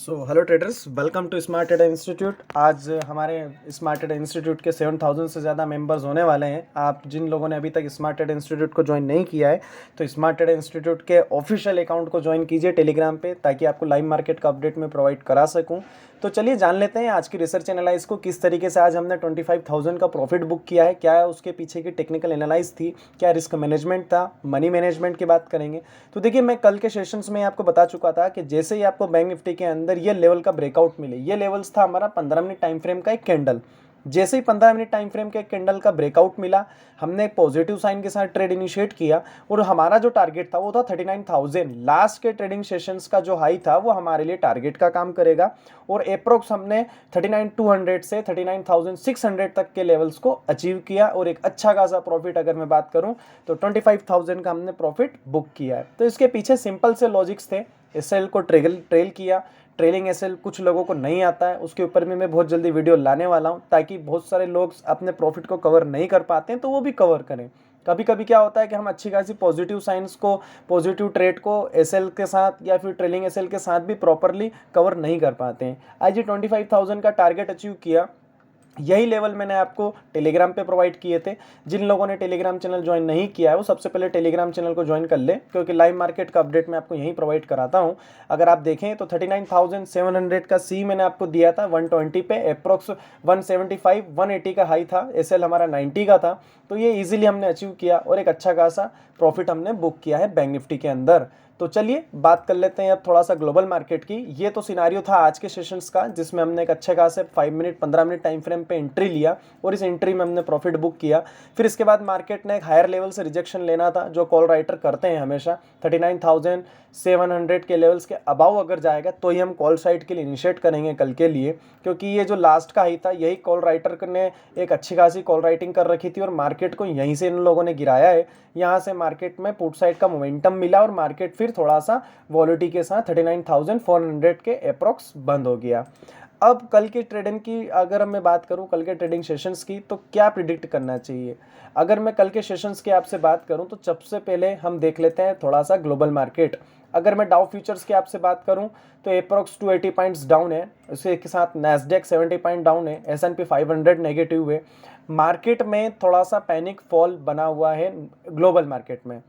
Hello traders, welcome to smart trader institute. आज हमारे smart trader institute के 7000 से ज़्यादा मेंबर्स होने वाले हैं। आप जिन लोगों ने अभी तक स्मार्ट ट्रेडर इंस्टीट्यूट को ज्वाइन नहीं किया है तो स्मार्ट ट्रेडर इंस्टीट्यूट के ऑफिशियल अकाउंट को ज्वाइन कीजिए टेलीग्राम पे, ताकि आपको लाइव मार्केट का अपडेट मैं प्रोवाइड करा सकूं। तो चलिए जान लेते हैं आज की रिसर्च एनालाइज को, किस तरीके से आज हमने 25,000 का प्रॉफिट बुक किया है, क्या है उसके पीछे की टेक्निकल एनालाइज थी, क्या रिस्क मैनेजमेंट था, मनी मैनेजमेंट की बात करेंगे। तो देखिए, मैं कल के सेशंस में आपको बता चुका था कि जैसे ही आपको बैंक निफ्टी के अंदर ये लेवल का ब्रेकआउट मिले, ये लेवल्स था हमारा 15 मिनट टाइम फ्रेम का एक कैंडल। जैसे ही 15 मिनट टाइम फ्रेम के कैंडल का ब्रेकआउट मिला, हमने एक पॉजिटिव साइन के साथ ट्रेड इनिशिएट किया और हमारा जो टारगेट था वो था 39,000। लास्ट के ट्रेडिंग सेशंस का जो हाई था वो हमारे लिए टारगेट का काम करेगा और अप्रोक्स हमने 39,200 से 39,600 तक के लेवल्स को अचीव किया और एक अच्छा खासा प्रॉफिट, अगर मैं बात करूं तो 25,000 का हमने प्रॉफिट बुक किया है। तो इसके पीछे सिंपल से लॉजिक्स थे। एसएल को ट्रेल किया। ट्रेलिंग एसएल कुछ लोगों को नहीं आता है, उसके ऊपर भी मैं बहुत जल्दी वीडियो लाने वाला हूं, ताकि बहुत सारे लोग अपने प्रॉफिट को कवर नहीं कर पाते हैं तो वो भी कवर करें। कभी कभी क्या होता है कि हम अच्छी खासी पॉजिटिव साइंस को, पॉजिटिव ट्रेड को एसएल के साथ या फिर ट्रेलिंग एसएल के साथ भी प्रॉपरली कवर नहीं कर पाते हैं। आज ये 25,000 का टारगेट अचीव किया। यही लेवल मैंने आपको टेलीग्राम पे प्रोवाइड किए थे। जिन लोगों ने टेलीग्राम चैनल ज्वाइन नहीं किया है वो सबसे पहले टेलीग्राम चैनल को ज्वाइन कर ले, क्योंकि लाइव मार्केट का अपडेट मैं आपको यहीं प्रोवाइड कराता हूं। अगर आप देखें तो 39,700 का सी मैंने आपको दिया था 120 पे, अप्रोक्स 175 180 का हाई था, एसएल हमारा 90 का था। तो ये इजीली हमने अचीव किया और एक अच्छा खासा प्रॉफिट हमने बुक किया है बैंक निफ्टी के अंदर। तो चलिए बात कर लेते हैं अब थोड़ा सा ग्लोबल मार्केट की। ये तो सिनारियो था आज के सेशंस का, जिसमें हमने एक अच्छे खासे 5 मिनट 15 मिनट टाइम फ्रेम पे एंट्री लिया और इस एंट्री में हमने प्रॉफिट बुक किया। फिर इसके बाद मार्केट ने एक हायर लेवल से रिजेक्शन लेना था, जो कॉल राइटर करते हैं हमेशा। 39,700 के लेवल्स के अबाव अगर जाएगा तो ही हम कॉल साइड के लिए इनिशिएट करेंगे कल के लिए, क्योंकि ये जो लास्ट का हाई था यही कॉल राइटर ने एक अच्छी खासी कॉल राइटिंग कर रखी थी और मार्केट को यहीं से इन लोगों ने गिराया है। यहाँ से मार्केट में पुट साइड का मोमेंटम मिला और मार्केट फिर थोड़ा सा वॉलिटी के साथ 39,400 के अप्रोक्स बंद हो गया। अब कल की ट्रेडिंग की अगर मैं बात करूं, कल के ट्रेडिंग सेशंस की, तो क्या प्रिडिक्ट करना चाहिए। अगर मैं कल के सेशंस की आपसे बात करूं तो सबसे पहले हम देख लेते हैं थोड़ा सा ग्लोबल मार्केट। अगर मैं डाउ फ्यूचर्स की आपसे बात करूं तो अप्रोक्स 280 पॉइंट्स डाउन है, उसके साथ नैस्डैक 70 पॉइंट डाउन है, S&P 500 नेगेटिव है। मार्केट में थोड़ा सा पैनिक फॉल बना हुआ है ग्लोबल मार्केट में।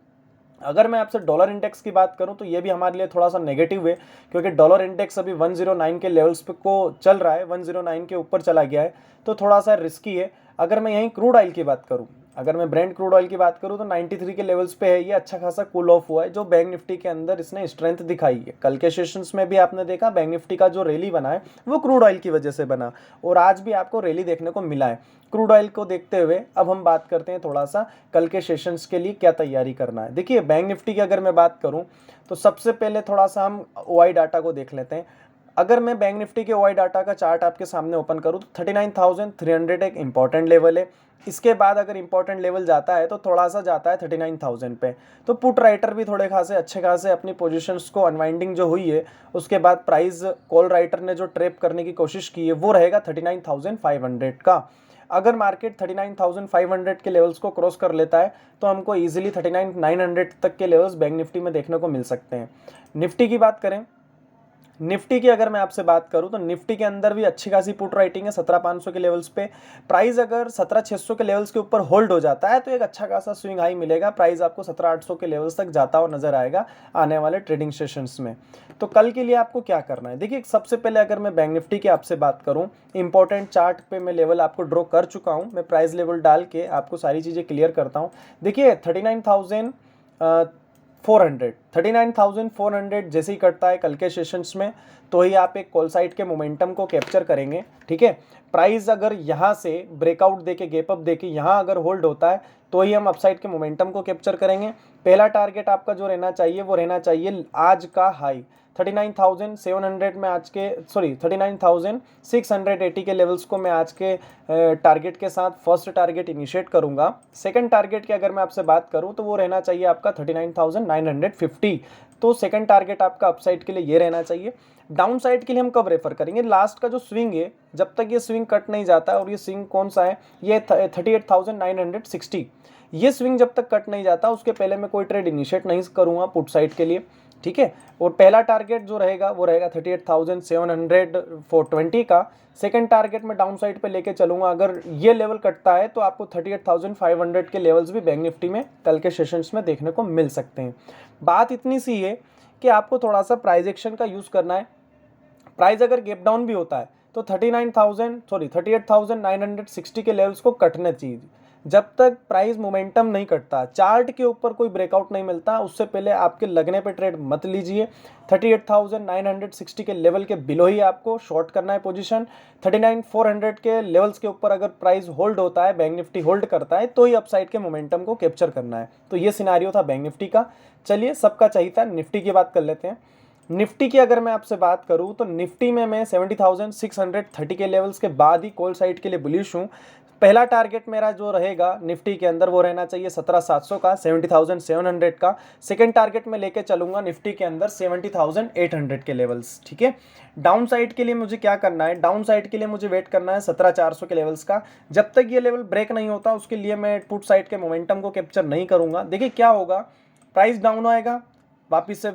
अगर मैं आपसे डॉलर इंडेक्स की बात करूं तो ये भी हमारे लिए थोड़ा सा नेगेटिव है, क्योंकि डॉलर इंडेक्स अभी 109 के लेवल्स पे को चल रहा है, 109 के ऊपर चला गया है, तो थोड़ा सा रिस्की है। अगर मैं यहीं क्रूड ऑयल की बात करूं, अगर मैं ब्रेंट क्रूड ऑयल की बात करूं तो 93 के लेवल्स पे है, ये अच्छा खासा कूल ऑफ हुआ है, जो बैंक निफ्टी के अंदर इसने स्ट्रेंथ दिखाई है। कल के सेशंस में भी आपने देखा बैंक निफ्टी का जो रैली बना है वो क्रूड ऑयल की वजह से बना, और आज भी आपको रैली देखने को मिला है। क्रूड ऑयल को देखते हुए अब हम बात करते हैं थोड़ा सा कल के सेशंस के लिए क्या तैयारी करना है। देखिए, बैंक निफ्टी की अगर मैं बात करूं तो सबसे पहले थोड़ा सा हम ओआई डाटा को देख लेते हैं। अगर मैं बैंक निफ्टी के ओआई डाटा का चार्ट आपके सामने ओपन करूं तो 39,300 एक इंपॉर्टेंट लेवल है। इसके बाद अगर इंपॉर्टेंट लेवल जाता है तो थोड़ा सा जाता है 39,000 पे। तो पुट राइटर भी थोड़े खासे अच्छे खासे अपनी पोजीशंस को अनवाइंडिंग जो हुई है, उसके बाद प्राइस कॉल राइटर ने जो ट्रैप करने की कोशिश की है वो रहेगा 39,500 का। अगर मार्केट 39,500 के लेवल्स को क्रॉस कर लेता है तो हमको इजीली 39,900 तक के लेवल्स बैंक निफ्टी में देखने को मिल सकते हैं। निफ्टी की बात करें, निफ्टी की अगर मैं आपसे बात करूं तो निफ्टी के अंदर भी अच्छी खासी पुट राइटिंग है 17,500 के लेवल्स पे। प्राइस अगर 17,600 के लेवल्स के ऊपर होल्ड हो जाता है तो एक अच्छा खासा स्विंग हाई मिलेगा, प्राइस आपको 17,800 के लेवल्स तक जाता हुआ नजर आएगा आने वाले ट्रेडिंग सेशंस में। तो कल के लिए आपको क्या करना है, देखिए सबसे पहले अगर मैं बैंक निफ्टी की आपसे बात करूं, इंपॉर्टेंट चार्ट पे मैं लेवल आपको ड्रॉ कर चुका हूं, मैं प्राइस लेवल डाल के आपको सारी चीजें क्लियर करता हूं। देखिए 39,400 जैसे ही कटता है कल के सेशंस में तो ही आप एक कॉल साइड के मोमेंटम को कैप्चर करेंगे, ठीक है। प्राइस अगर यहाँ से ब्रेकआउट देके, गैप अप देके यहाँ अगर होल्ड होता है तो ही हम अपसाइड के मोमेंटम को कैप्चर करेंगे। पहला टारगेट आपका जो रहना चाहिए वो रहना चाहिए आज का हाई 39,700 में, आज के 39,680 के लेवल्स को मैं आज के टारगेट के साथ फर्स्ट टारगेट इनिशिएट करूंगा। सेकंड टारगेट की अगर मैं आपसे बात करूं तो वो रहना चाहिए आपका 39,950। तो सेकंड टारगेट आपका अपसाइड के लिए ये रहना चाहिए। डाउन साइड के लिए हम कब रेफर करेंगे, लास्ट का जो स्विंग है, जब तक ये स्विंग कट नहीं जाता है, और ये स्विंग कौन सा है, ये 38,960, ये स्विंग जब तक कट नहीं जाता उसके पहले मैं कोई ट्रेड इनिशिएट नहीं करूंगा पुट साइड के लिए। ठीक है। और पहला टारगेट जो रहेगा वो रहेगा 38,720 का। सेकंड टारगेट में डाउन साइड पे लेके चलूंगा, अगर ये लेवल कटता है तो आपको 38,500 के लेवल्स भी बैंक निफ्टी में कल के सेशंस में देखने को मिल सकते हैं। बात इतनी सी है कि आपको थोड़ा सा प्राइस एक्शन का यूज़ करना है। प्राइस अगर गैप डाउन भी होता है तो 38,960 के लेवल्स को कटने चाहिए। जब तक प्राइस मोमेंटम नहीं कटता, चार्ट के ऊपर कोई ब्रेकआउट नहीं मिलता, उससे पहले आपके लगने पे ट्रेड मत लीजिए। 38,960 के लेवल के बिलो ही आपको शॉर्ट करना है पोजीशन। 39,400 के लेवल्स के ऊपर अगर प्राइस होल्ड होता है, बैंक निफ्टी होल्ड करता है, तो ही अपसाइड के मोमेंटम को कैप्चर करना है। तो ये सिनारियो था बैंक निफ्टी का। चलिए सबका चाहिए था, निफ्टी की बात कर लेते हैं। निफ्टी की अगर मैं आपसे बात करूं तो निफ्टी में मैं 70,630 के लेवल्स के बाद ही कॉल साइड के लिए बुलिश हूं। पहला टारगेट मेरा जो रहेगा निफ्टी के अंदर वो रहना चाहिए 17,700 का, 70,700 का। सेकंड टारगेट में लेके चलूंगा निफ्टी के अंदर 70,800 के लेवल्स, ठीक है। डाउन साइड के लिए मुझे क्या करना है, डाउन साइड के लिए मुझे वेट करना है 17,400 के लेवल्स का। जब तक ये लेवल ब्रेक नहीं होता उसके लिए मैं पुट साइड के मोमेंटम को कैप्चर नहीं करूंगा। देखिए क्या होगा, प्राइस डाउन आएगा, वापिस से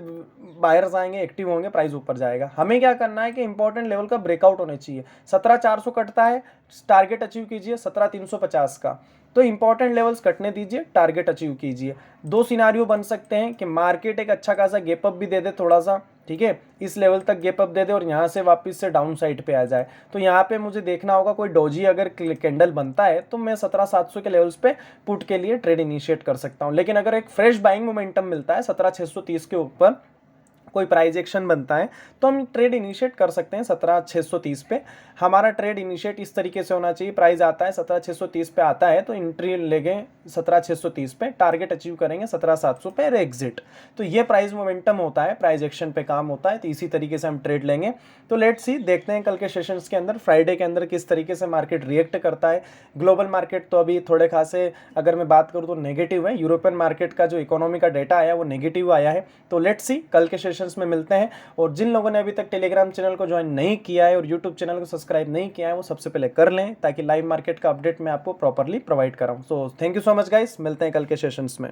बायर्स आएंगे, एक्टिव होंगे, प्राइस ऊपर जाएगा। हमें क्या करना है कि इंपॉर्टेंट लेवल का ब्रेकआउट होने चाहिए। 17,400 कटता है, टारगेट अचीव कीजिए 17,350 का। तो इंपॉर्टेंट लेवल्स कटने दीजिए, टारगेट अचीव कीजिए। दो सिनारियो बन सकते हैं कि मार्केट एक अच्छा खासा गैप अप भी दे दे थोड़ा सा, ठीक है, इस लेवल तक गैप अप दे दे और यहाँ से वापस से डाउन साइड पे आ जाए। तो यहाँ पे मुझे देखना होगा कोई डोजी अगर कैंडल बनता है तो मैं 17,700 के लेवल्स पे पुट के लिए ट्रेड इनिशिएट कर सकता हूँ। लेकिन अगर एक फ्रेश बाइंग मोमेंटम मिलता है 17,630 के ऊपर, कोई प्राइस एक्शन बनता है, तो हम ट्रेड इनिशिएट कर सकते हैं 17,630 पे। हमारा ट्रेड इनिशिएट इस तरीके से होना चाहिए, प्राइस आता है 17,630 पे आता है तो एंट्री लेंगे 17,630 पे, टारगेट अचीव करेंगे 17,700 पे, एग्जिट। तो ये प्राइस मोमेंटम होता है, प्राइस एक्शन पे काम होता है, तो इसी तरीके से हम ट्रेड लेंगे। तो लेट्स सी, देखते हैं कल के सेशंस के अंदर, फ्राइडे के अंदर किस तरीके से मार्केट रिएक्ट करता है। ग्लोबल मार्केट तो अभी थोड़े खासे अगर मैं बात करूँ तो नेगेटिव है। यूरोपियन मार्केट का जो इकोनॉमी का डेटा आया वो नेगेटिव आया है। तो लेट्स सी, कल के सेशंस में मिलते हैं। और जिन लोगों ने अभी तक टेलीग्राम चैनल को ज्वाइन नहीं किया है और यूट्यूब चैनल को सब्सक्राइब नहीं किया है वो सबसे पहले कर लें, ताकि लाइव मार्केट का अपडेट मैं आपको प्रॉपरली प्रोवाइड कराऊं। So thank you so much guys, मिलते हैं कल के सेशंस में।